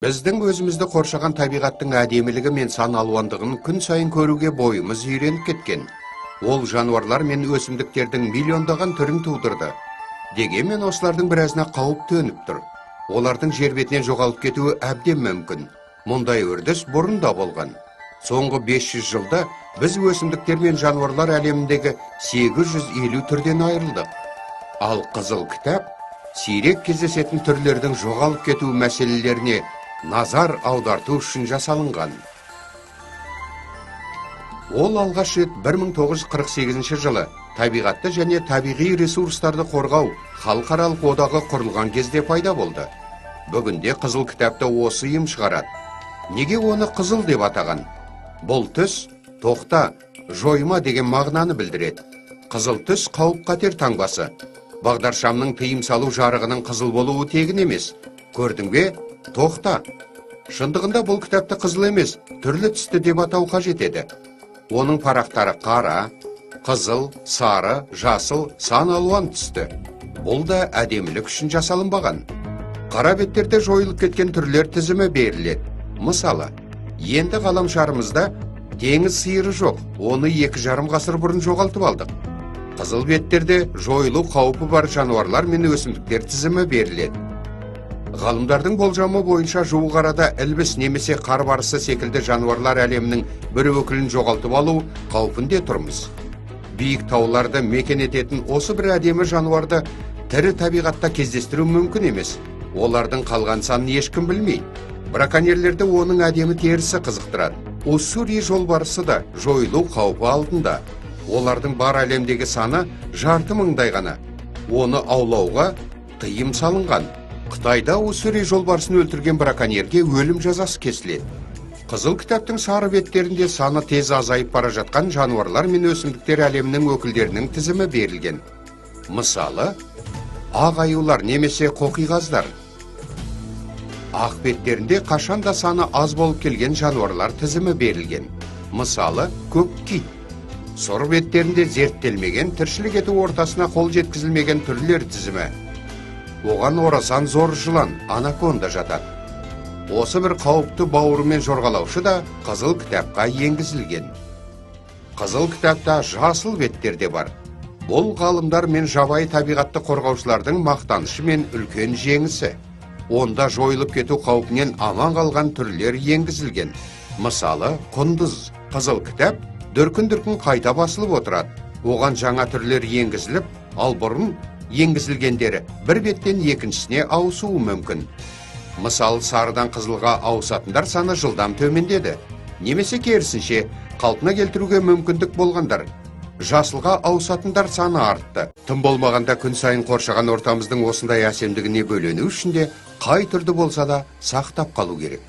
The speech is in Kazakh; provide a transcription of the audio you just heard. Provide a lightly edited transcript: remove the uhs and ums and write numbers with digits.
Біздің өзімізді қоршаған табиғаттың әдемілігі мен сан алуандығын күн сайын көруге бойымыз үйреніп кеткен. Ол жануарлар мен өсімдіктердің миллиондаған түрін тудырды. Дегенмен осылардың біразына қауіп төніп тұр. Олардың жер бетінен жоғалып кетуі әбден мүмкін. Мұндай үрдіс бұрын да болған. Соңғы 500 жылда біз өсімдіктер мен жануарлар әлеміндегі 850 түрден айырылдық. Ал қызыл кітап сирек кездесетін түрлердің жоғалып кету мәселелеріне назар аударту үшін жасалынған. Ол алғаш рет 1948 жылы табиғатты және табиғи ресурстарды қорғау халықаралық одағы құрылған кезде пайда болды. Бүгінде қызыл кітапты осы ұйым шығарады. Неге оны қызыл деп атаған? Бұл түс тоқта, жойма деген мағынаны білдіреді. Қызыл түс қауіп қатер таңбасы. Бағдаршамның тыйым салу жарығының қызыл болуы тегін емес. Көрдің бе? Тоқта. Шындығында бұл кітапты қызыл емес, түрлі түсті деп атау қажет еді. Оның парақтары қара, қызыл, сары, жасыл, сан алуан түсті. Бұл да әдемілік үшін жасалынбаған. Қара беттерде жойылып кеткен түрлер тізімі беріледі. Мысалы, енді ғаламшарымызда теңіз сиыры жоқ, оны 2,5 ғасыр бұрын жоғалтып алдық. Қызыл беттерде жойылу қаупі бар жануарлар мен өсімдіктер тізімі беріледі. Ғалымдардың болжамы бойынша жуық арада ілбіс немесе қар барысы секілді жануарлар әлемінің бір өкілін жоғалтып алу қаупінде тұрмыз. Биік тауларды мекен ететін осы бір әдемі жануарды тірі табиғатта кездестіру мүмкін емес. Олардың қалған санын ешкім білмейді. Браконьерлерді оның әдемі терісі қызықтырады. Уссури жолбарысы да жойылу қаупі алдында. Олардың бар әлемдегі саны 6 мыңдай ғана. Оны аулауға тыйым салынған. Қытайда уссури жолбарысын өлтірген браконьерге өлім жазасы кесіледі. Қызыл кітаптың сары беттерінде саны тез азайып бара жатқан жануарлар мен өсімдіктер әлемінің өкілдерінің тізімі берілген. Мысалы, ақ аюлар немесе қоқиғаздар. Ақ беттерінде қашанда саны аз болып келген жануарлар тізімі берілген. Мысалы, көк кит. Сұр беттерінде зерттелмеген, тіршілік ету ортасына қол жеткізілмеген түрлер тізімі. Оған орасан зор жылан, анаконда жатады. Осы бір қауіпті бауырымен жорғалаушы да қызыл кітапқа енгізілген. Қызыл кітапта жасыл беттер де бар. Бұл ғалымдар мен жабайы табиғатты қорғаушылардың мақтанышы мен үлкен жеңісі. Онда жойылып кету қаупінен аман қалған түрлер енгізілген. Мысалы, құндыз. Қызыл кітап дүркін-дүркін қайта басылып отырады. Оған жаңа түрлер енгізіліп, ал бұрын енгізілгендері бір беттен екіншісіне ауысуы мүмкін. Мысалы, сарыдан қызылға ауысатындар саны жылдам төмендеді. Немесе керісінше, қалпына келтіруге мүмкіндік болғандар. Жасылға ауысатындар саны артты. Тым болмағанда күн сайын қоршаған ортамыздың осындай әсемдігіне бөлену үшін де қай түрді болса да сақтап қалу керек.